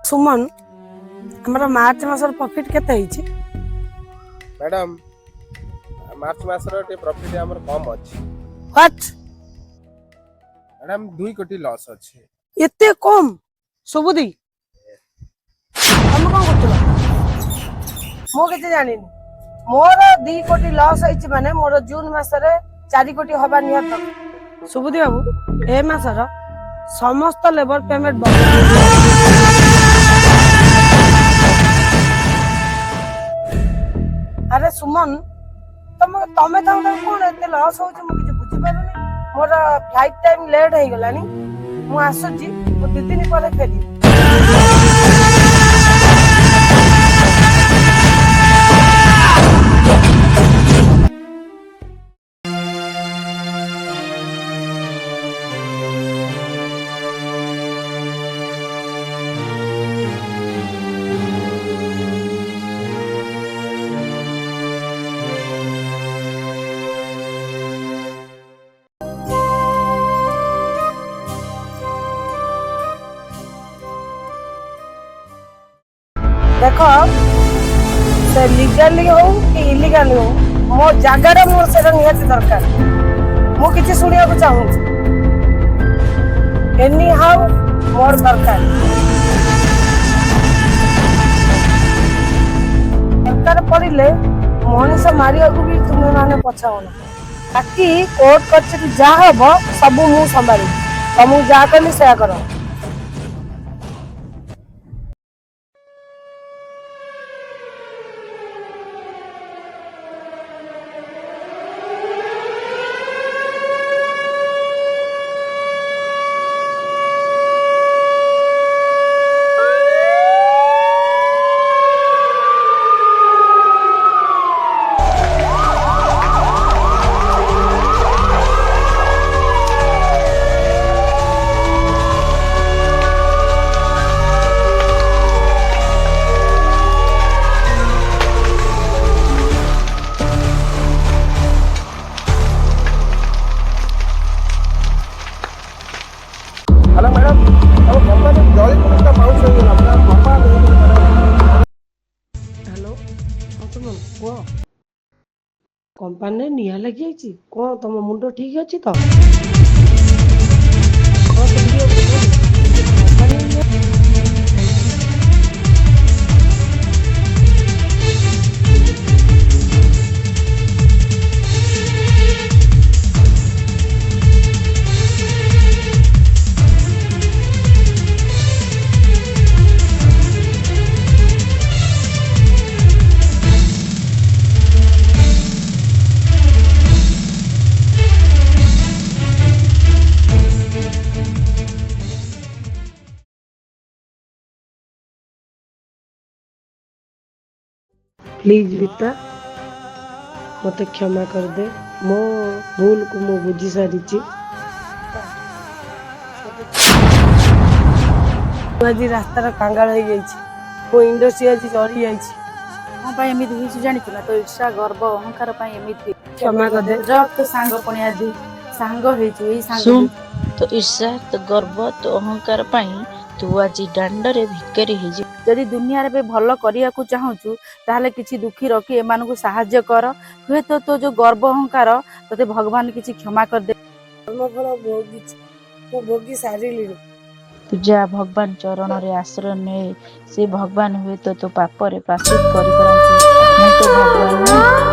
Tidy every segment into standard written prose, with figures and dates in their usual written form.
सुमन हमारा मार्च मासर प्रॉफिट केते हिची मैडम मार्च मासर टे प्रॉफिट हमर कम अछि। व्हाट मैडम 2 कोटी लॉस अछि। एते कम सुबुदी हम कोन करतला मो केते जानिनी मोर 2 कोटी लॉस हिची माने मोर जून मासरे 4 कोटी हबा नियत सुबुदी बाबू ए मासर समस्त लेबर पेमेंट अरे सुमन तमे तमे कोन एते लॉस होउछ मु किछ बुझी पारुनी मोर फ्लाइट टाइम लेट हो गलानी मु आसुची मु 2 दिन परे फेरी देखो से लीगली हो कि इलीगली हो मो जगार मोर से निहत दरकार मु किछि सुनिया को चाहू एनी हाउ मोर दरकार दरकार पड़िले मनीष मारिया को भी तुम माने पछाओना बाकी कोर्ट कचेरी जा हबो सब मु संभाली तुम जा कली से करो हेलो मैडम अब कंपनी जॉली पुलिस पाउच हो गेला हमरा पापा हेलो तुम को कंपनी निया लगी आइची को तुम मुंडो ठीक अछि तो प्लीज रीता मत क्षमा कर दे मो भूल को मो बुझी सारी आज रास्तार कांगाल हो जाइए मो इंडस्ट्री आज चढ़ी जाइए एमती हुई जानी ना तो ईर्षा गर्व अहंकार एमती क्षमा कर दे जब तो सांग पुणी आज सांग सुन तो ईर्षा तो गर्व तो अहंकार तू आज दांडरे भिकारी हो जदि दुनिया रे भल करिया को चाहूचु ताहले किछि दुखी रखी एमान को सहाय्य कर हुए तो जो गर्व अहंकार तते भगवान किछि क्षमा कर दे कर्मफल भोगी सारी तू जा भगवान चरण रे आश्रय ने से भगवान हुए तो पाप रे प्राश्चित करि परंती मैं तो भगवान नहीं।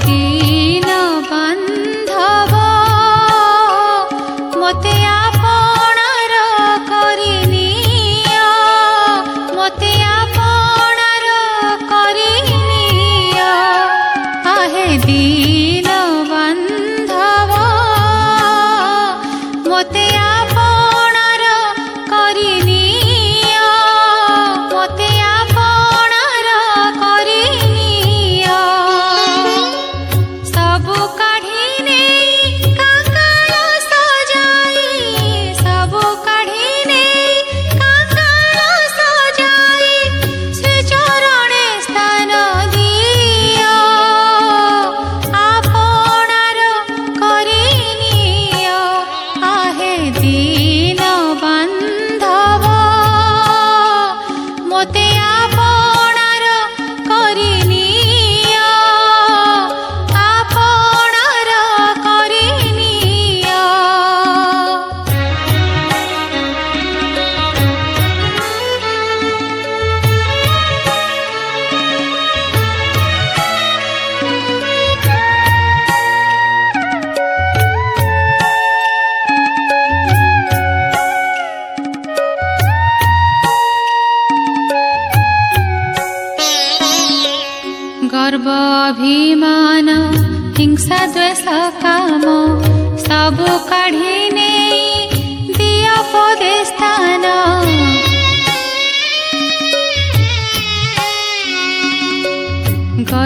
दीन बांधव मते आपणार करिनिया मते आपणार करिनिया आहे दीन बांधव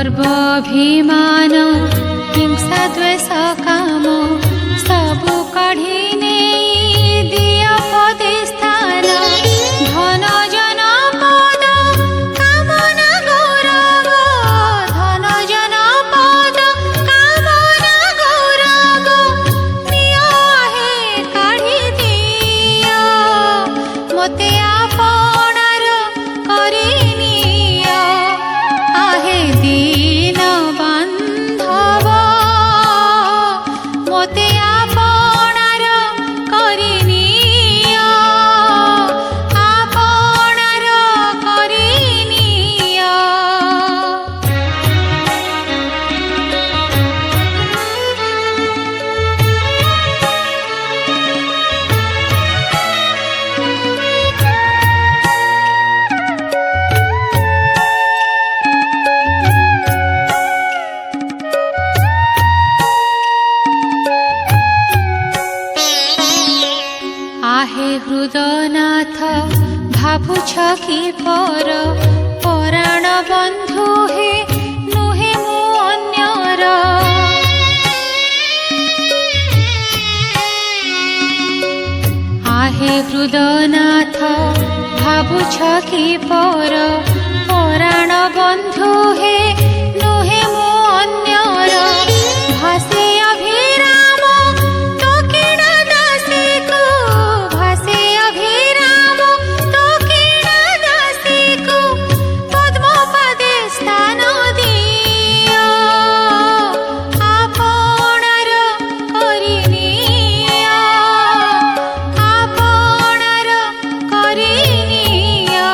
गर्वाभिमान हिंसा द्वेष काम सबु काढ़ी नहीं दिया पदे स्थान धन जन पद कामना गौरव धन जन पद कामना गौरव निया हे काढ़ी दिया मोते आपणार करी निया आहे दीन बांधव मोते आपणार करी निया आपणार करी निया आहे हृदनाथ भावुछ कि पर पराण बंधु हे नुहे मु अन्यर आहे हृदनाथ भावुछ कि पर पराण बंधु हे नुहे मु अन्यर भासे अभिराम तो किणा दासी को भासे अभिराम तो किणा दासी को पद्म पदे स्थान दिया आपणार करी निया आपणार करी निया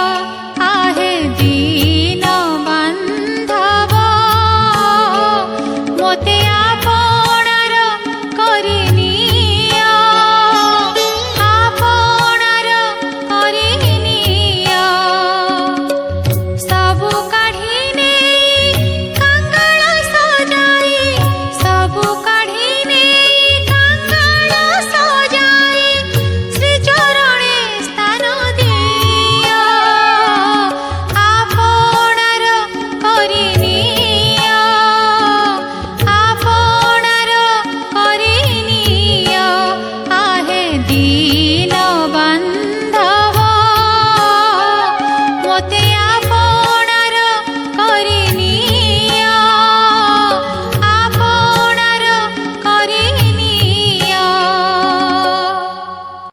आहे दीन बांधव मोते आपणार करी निया आपणार करी निया सबु काढ़ी नहीं कंगाल सजाई सबु काढ़ी नहीं कंगाल सजाई श्री चरणे स्थान दिया आपणार करी निया आपणार करी निया आहे दी